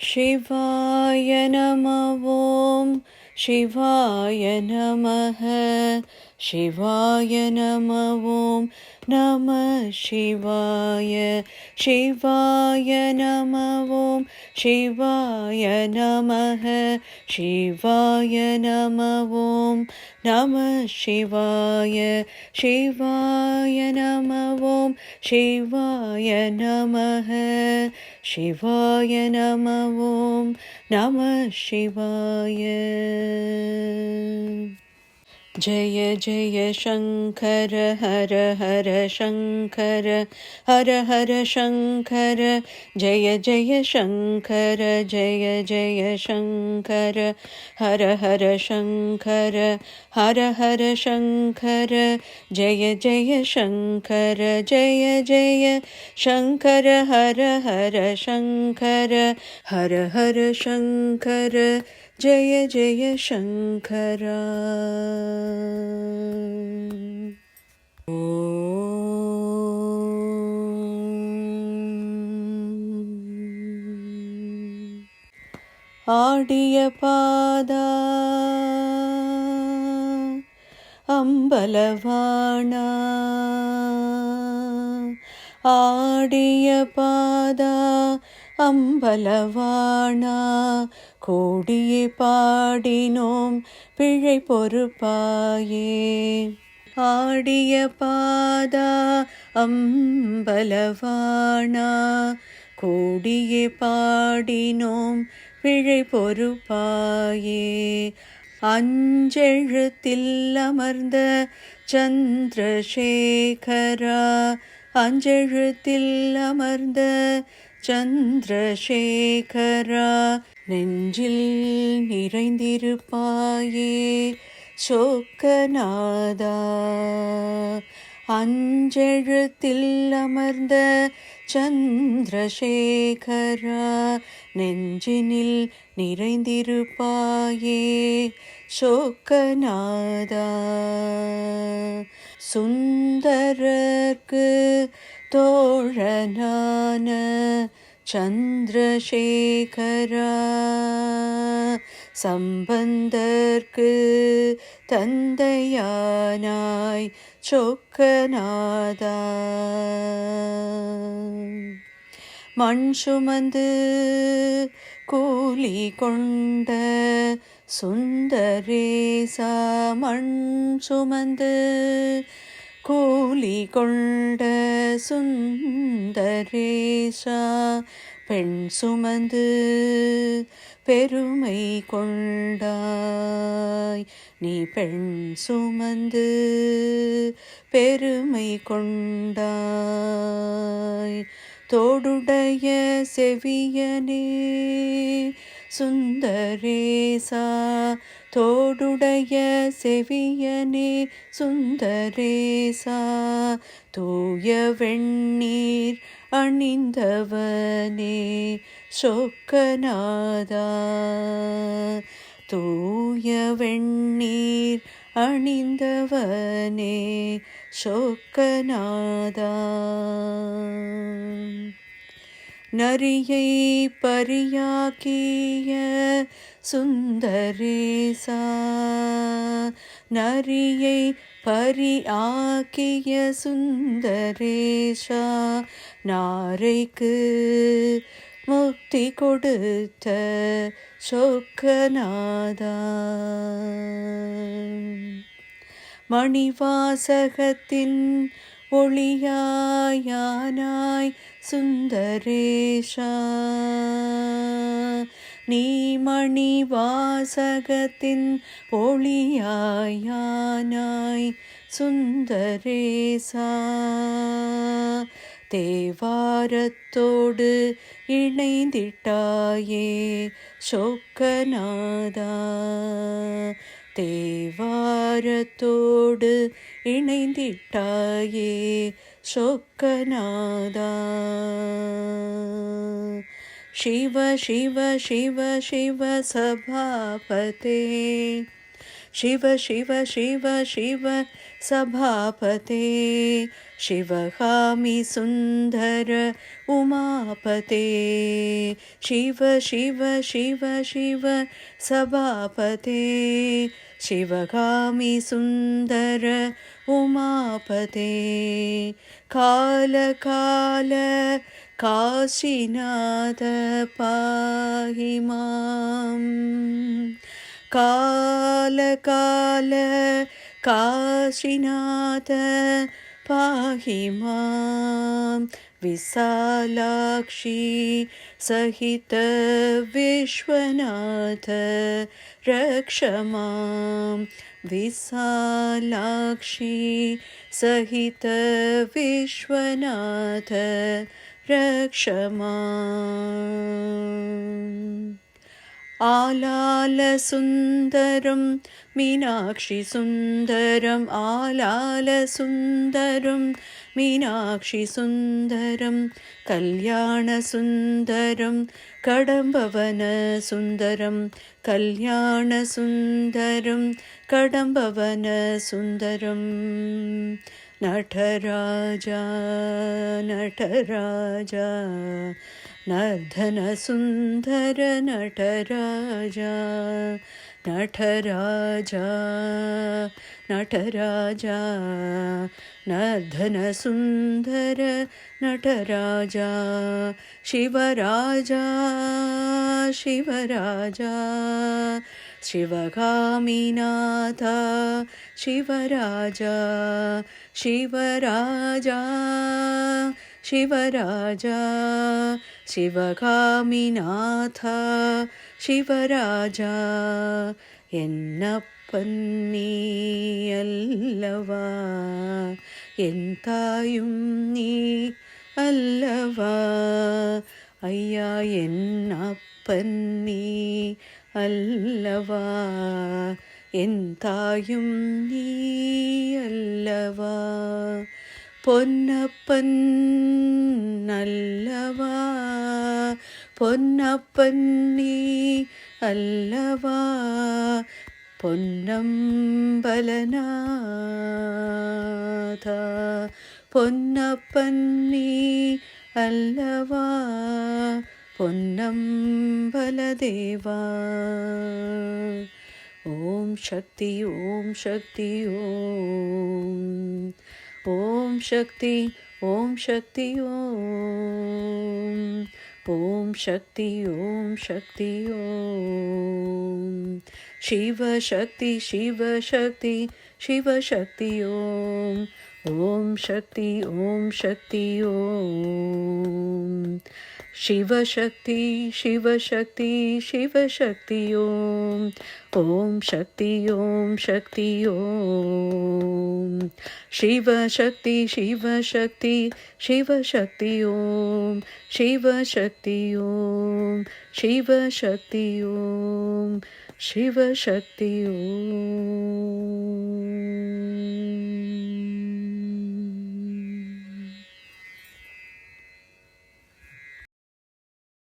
शिवाय नमः ॐ शिवाय नमः शिवाय नमः ॐ नमः शिवाय शिवाय नमः ॐ शिवाय नमः शिवाय नमः ॐ नमः शिवाय शिवाय नमः ॐ शिवाय नमः शिवाय नमः ॐ नमः शिवाय। जय जय शङ्कर हर हर शङ्कर हर हर शङ्कर जय जय शङ्कर जय जय शङ्कर हर हर शङ्कर हर हर शङ्कर जय जय शङ्कर जय जय शङ्कर हर हर शङ्कर हर हर शङ्कर जय जय शङ्करा। ஆடிய பாதா அம்பலவாணா ஆடிய பாதா அம்பலவாணா கோடியே பாடினோம் பிழை பொறுப்பாயே ஆடிய பாதா அம்பலவாணா கோடியே பாடினோம் பிழை பொறுப்பாயே அஞ்செழுத்தில் அமர்ந்த சந்திரசேகரா அஞ்செழுத்தில் அமர்ந்த சந்திரசேகரா நெஞ்சில் நிறைந்திருப்பாயே சோக்கநாதா அஞ்செழுத்தில் அமர்ந்த சந்திரசேகரா நெஞ்சினில் நிறைந்திருப்பாயே சோக்கநாதா சுந்தரர்க்கு தோழனான சந்திரசேகரா சம்பந்தர்க்கு தந்தையானாய் சொக்கநாதா மண் சுமந்து கூலி கொண்ட சுந்தரேசா மண் சுமந்து கூலி கொண்ட சுந்தரேசா பெண் சுமந்து பெருமை கொண்டாய் நீ பெண் சுமந்து பெருமை கொண்டாய் தோடுடைய செவியனே சுந்தரேசா தோடுடைய செவியனே சுந்தரேசா தூய வெண்ணீர் அணிந்தவனே சொக்கநாதா தூய வெண்ணீர் அணிந்தவனே சொக்கநாதா நரியை பரியாக்கிய சுந்தரேசா நரியை பரியாக்கிய சுந்தரேசா நாரைக்கு முக்தி கொடுத்த சொக்கநாதா மணிவாசகத்தின் ஒளியாயானாய் சுந்தரேசா நீ மணிவாசகத்தின் ஒளியாயானாய் சுந்தரேசா தேவாரத்தோடு இணைந்திட்டாயே சொக்கநாதா தேவாரத்தோடு இணைந்திட்டாயே சொக்கநாதா शिव शिव शिव शिव सभापते शिव शिव शिव शिव सभापते शिवगामि सुन्दर उमापते शिव शिव शिव शिव सभापते शिवगामि सुन्दर उमापते काल काल काशीनाथ पाहि मां काल काल काशीनाथ पाहि मां विशालाक्षी सहित विश्वनाथ रक्ष मां विशालाक्षी सहित विश्वनाथ रक्ष माम् आलाल सुन्दरं मीनाक्षि सुन्दरम् आलाल सुन्दरं मीनाक्षि सुन्दरं कल्याण सुन्दरं कडम्बवन सुन्दरं कल्याण सुन्दरं कडम्बवन सुन्दरं नटराजा नटराजा नर्धन सुन्दर नटराजा नटराजा नटराजा नर्धन सुन्दर नटराजा शिवराजा शिवराजा शिवगामिनाथ शिवराजा शिवराजा शिवराजा शिवगामिनाथ शिवराजा என்னப்பன் நீ அல்லவா என் தாயும் நீ அல்லவா ஐயா என் அப்பன் நீ அல்லவா என் தாயும் நீ அல்லவா பொன்னப்பன் அல்லவா பொன்னப்பன் நீ அல்லவா பொன்னம்பலநாதா பொன்னப்பன் நீ அல்லவா பொன்னம்பலதேவா ஓம் சக்தி ஓம் சக்தி ஓம் ஓம் சக்தி ஓம் சக்தி ஓம் ஓம் சக்தி ஓம் சக்தி ஓம் சிவசக்தி சிவசக்தி சிவசக்தி ஓம் ஓம் சக்தி ஓம் சக்தி ஓம் சிவசக்தி சிவசக்தி சிவசக்தி ஓம் ஓம் சக்தி ஓம் சக்தி ஓம் சிவசக்தி சிவசக்தி சிவசக்தி ஓம் சிவசக்தி ஓம் சிவசக்தி ஓம் சிவசக்தி ஓம்